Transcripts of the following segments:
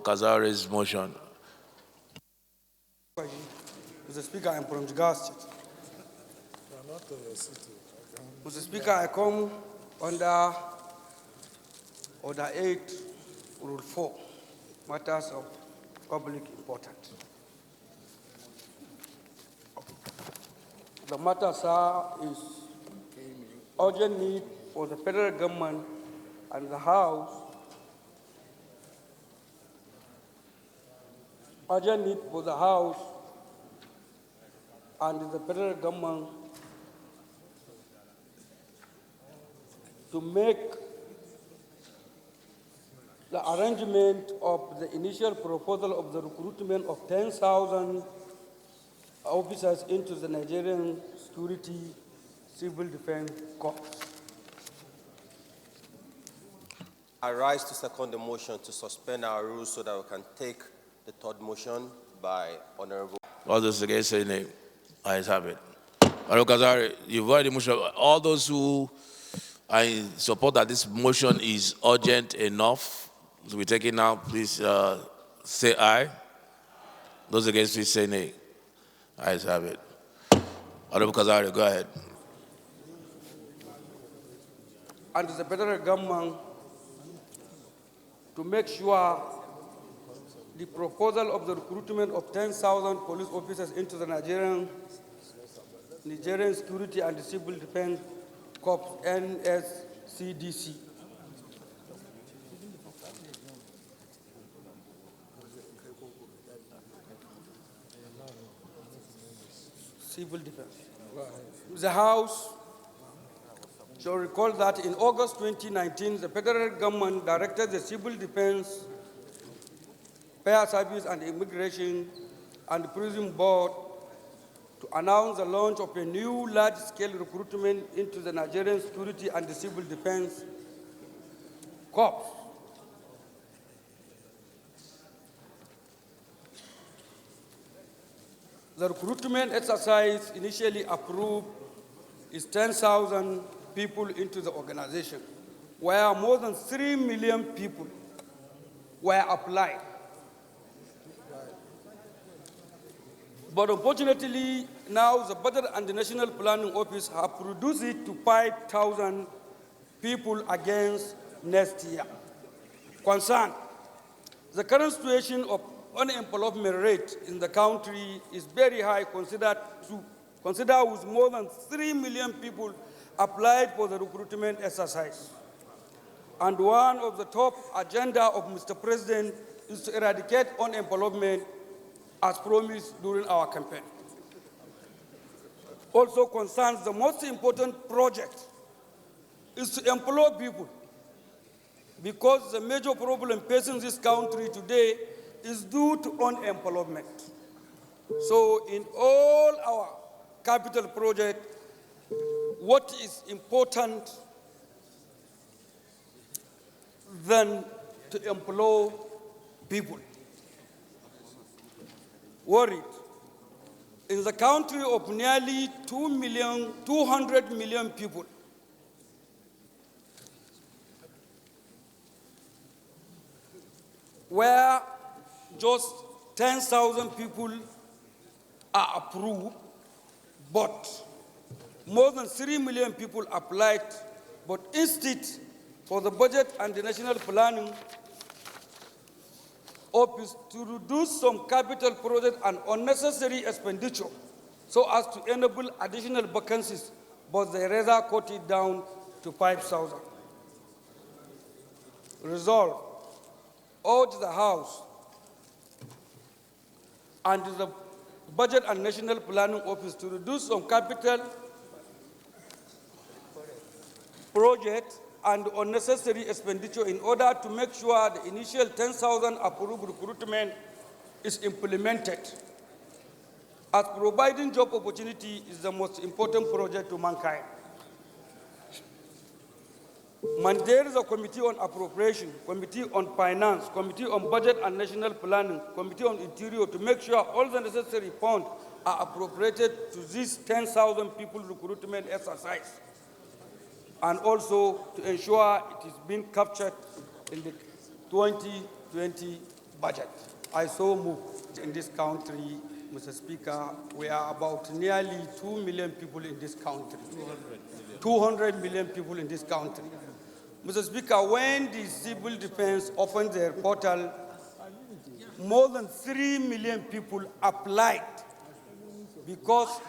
Kazaure's motion. Mr. Speaker, I'm from Jigawa State. Mr. Speaker, I come under Order 8, Rule 4, matters of public importance. The matter, sir, is urgent need for the federal government and the House, urgent need for the House and the federal government to make the arrangement of the initial proposal of the recruitment of 10,000 officers into the Nigerian Security Civil Defense Corps. I rise to second the motion to suspend our rules so that we can take the third motion by Honorable. All those against say nay. Ayes have it. Honorable Kazaure, you've heard the motion. All those who I support that this motion is urgent enough to be taken now, please say aye. Those against, please say nay. Ayes have it. Honorable Kazaure, go ahead. And the federal government to make sure the proposal of the recruitment of 10,000 police officers into the Nigerian Security and Civil Defense Corps, NSCDC. Civil Defense. The House shall recall that in August 2019, the federal government directed the Civil Defense, Fire Service and Immigration and Prison Board to announce the launch of a new large-scale recruitment into the Nigerian Security and the Civil Defense Corps. The recruitment exercise initially approved is 10,000 people into the organization, where more than 3 million people were applied. But unfortunately, now the Budget and the National Planning Office have reduced it to 5,000 people against next year. Concern: the current situation of unemployment rate in the country is very high, consider with more than 3 million people applied for the recruitment exercise. And one of the top agenda of Mr. President is to eradicate unemployment as promised during our campaign. Also concerns the most important project is to employ people, because the major problem facing this country today is due to unemployment. So in all our capital projects, what is important than to employ people? Worried. In the country of nearly 200 million people, where just 10,000 people are approved, but more than 3 million people applied, but instead for the Budget and the National Planning Office to reduce some capital project and unnecessary expenditure so as to enable additional vacancies, but they rather cut it down to 5,000. Resolve: urge the House and the Budget and National Planning Office to reduce some capital projects and unnecessary expenditure in order to make sure the initial 10,000 approved recruitment is implemented, as providing job opportunity is the most important project to mankind. Mandate the Committee on Appropriation, Committee on Finance, Committee on Budget and National Planning, Committee on Interior to make sure all the necessary funds are appropriated to this 10,000 people recruitment exercise, and also to ensure it is being captured in the 2020 budget. I so move. In this country, Mr. Speaker, we are about nearly 2 million people in this country. 200 million people in this country. Mr. Speaker, when the civil defense opened their portal, more than 3 million people applied because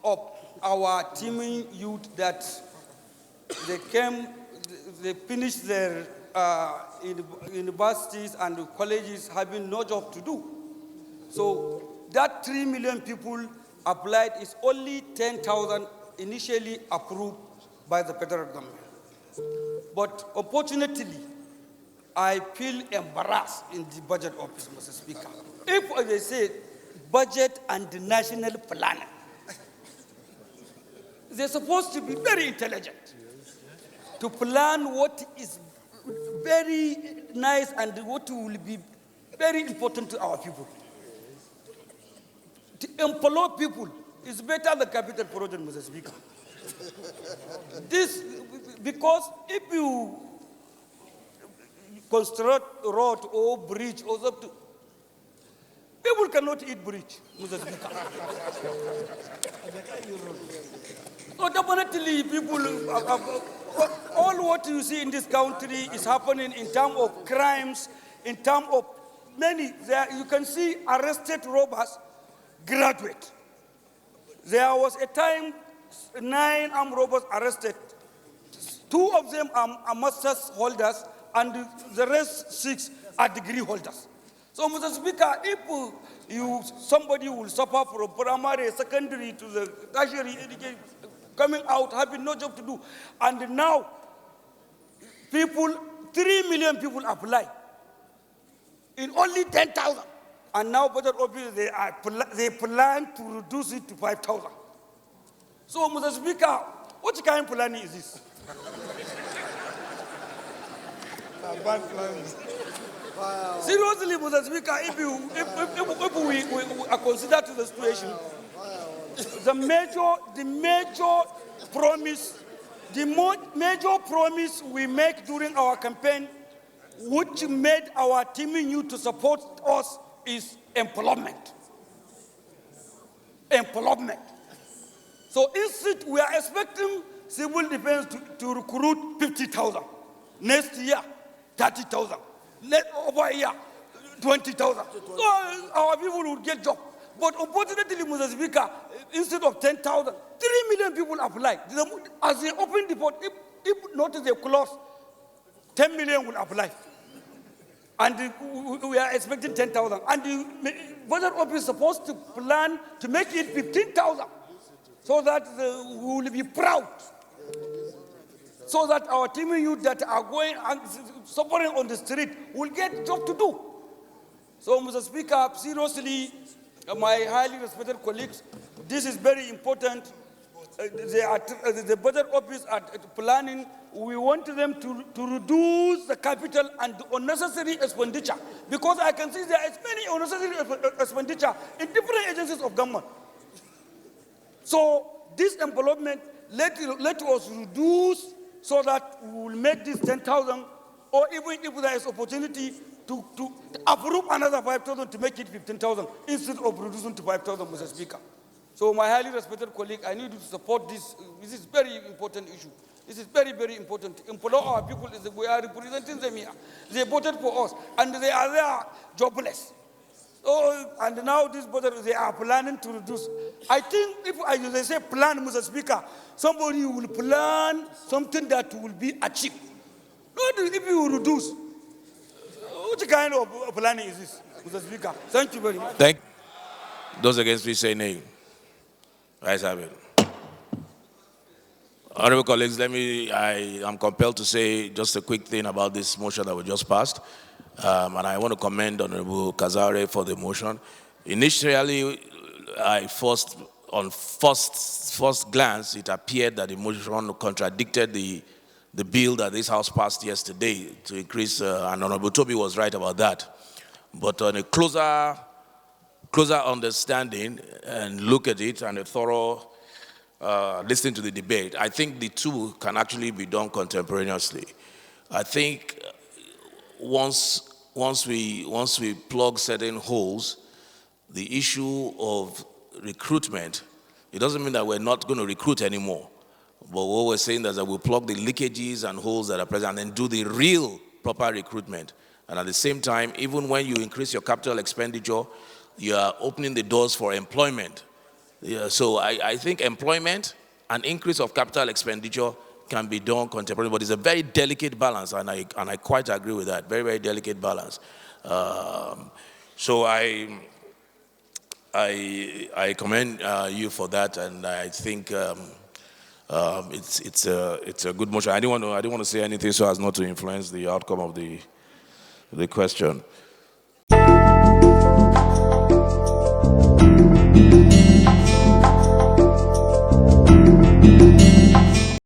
of our teaming youth that they finished their universities and colleges having no job to do. So that 3 million people applied is only 10,000 initially approved by the federal government. But unfortunately, I feel embarrassed in the budget office, Mr. Speaker. If they say budget and the national planning, they're supposed to be very intelligent to plan what is very nice and what will be very important to our people. To employ people is better than capital project, Mr. Speaker. This, because if you construct road or bridge or something, people cannot eat bridge, Mr. Speaker. So definitely people, all what you see in this country is happening in terms of crimes, in terms of many. You can see arrested robbers graduate. There was a time 9 armed robbers arrested. 2 of them are master's holders and the rest 6 are degree holders. So, Mr. Speaker, if somebody will suffer from primary, secondary to the tertiary education, coming out, having no job to do, and now 3 million people apply in only 10,000. And now budget office, they plan to reduce it to 5,000. So, Mr. Speaker, what kind of planning is this? Bad planning. Wow. Seriously, Mr. Speaker, if we are considered to the situation, the major promise we make during our campaign, which made our teaming youth to support us, is employment. Employment. So instead, we are expecting civil defense to recruit 50,000. Next year, 30,000. Over a year, 20,000. So our people will get job. But unfortunately, Mr. Speaker, instead of 10,000, 3 million people apply. As they open the port, if notice they close, 10 million will apply. And we are expecting 10,000. And the budget office is supposed to plan to make it 15,000 so that we will be proud. So that our team youth that are going and suffering on the street will get job to do. So, Mr. Speaker, seriously, my highly respected colleagues, this is very important. The budget office are planning. We want them to reduce the capital and the unnecessary expenditure, because I can see there is many unnecessary expenditure in different agencies of government. So this employment, let us reduce so that we will make this 10,000, or even if there is opportunity to approve another 5,000 to make it 15,000 instead of reducing to 5,000, Mr. Speaker. So my highly respected colleague, I need you to support this. This is very important issue. This is very, very important. Employ our people, we are representing them here. They voted for us, and they are there jobless. So, and now this budget, they are planning to reduce. I think if they say plan, Mr. Speaker, somebody will plan something that will be achieved. Not if you reduce. What kind of planning is this, Mr. Speaker? Thank you very much. Thank you. Those against, please say nay. Ayes have it. Honorable colleagues, I am compelled to say just a quick thing about this motion that we just passed. And I want to commend Honorable Kazaure for the motion. Initially, on first glance, it appeared that the motion contradicted the bill that this House passed yesterday to increase, and Honorable Toby was right about that. But on a closer understanding and look at it and a thorough listening to the debate, I think the two can actually be done contemporaneously. I think once once we plug certain holes, the issue of recruitment, it doesn't mean that we're not going to recruit anymore. But what we're saying is that we'll plug the leakages and holes that are present and then do the real proper recruitment. And at the same time, even when you increase your capital expenditure, you are opening the doors for employment. Yeah, so I think employment and increase of capital expenditure can be done contemporarily, but it's a very delicate balance, and I quite agree with that. Very, very delicate balance. So I commend you for that, and I think it's a good motion. I didn't want to say anything so as not to influence the outcome of the question.